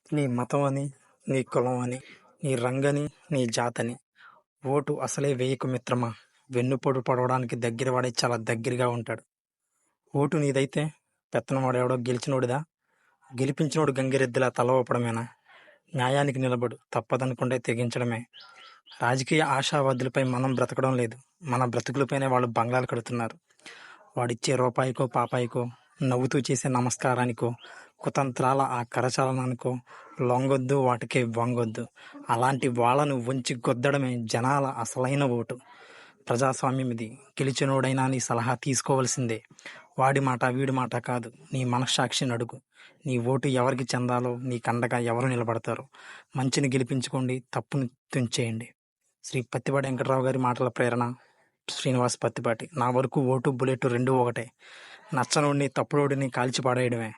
నీ మతం అని, నీ కులం అని, నీ రంగని, నీ జాతని ఓటు అసలే వేయకు మిత్రమా. వెన్నుపోటు పడవడానికి దగ్గర వాడే చాలా దగ్గరగా ఉంటాడు. ఓటు నీదైతే పెత్తనవాడెవడో గెలిచినోడిదా? గెలిపించినోడు గంగిరెద్దులా తల ఊపడమేనా? న్యాయానికి నిలబడు, తప్పదనుకుంటే తెగించడమే. రాజకీయ ఆశావాదులపై మనం బ్రతకడం లేదు, మన బ్రతుకులపైనే వాళ్ళు బంగ్లాలు కడుతున్నారు. వాడిచ్చే రూపాయికో పాపాయికో, నవ్వుతూ చేసే నమస్కారానికో, కుతంత్రాల ఆ కరచాలనానికో లొంగొద్దు, వాటికే వంగొద్దు. అలాంటి వాళ్ళను వంచి గొద్దడమే జనాల అసలైన ఓటు. ప్రజాస్వామ్యం ఇది. గెలిచినోడైనా నీ సలహా తీసుకోవలసిందే. వాడి మాట వీడి మాట కాదు, నీ మనస్సాక్షిని అడుగు. నీ ఓటు ఎవరికి చెందాలో, నీ కండగా ఎవరు నిలబడతారో. మంచిని గెలిపించుకోండి, తప్పుని తుంచేయండి. శ్రీ పత్తిపాటి వెంకటరావు గారి మాటల ప్రేరణ, శ్రీనివాస్ పత్తిపాటి. నా వరకు ఓటు బుల్లెట్ రెండూ ఒకటే. నచ్చనోడిని తప్పుడోడిని కాల్చి పాడేయడమే.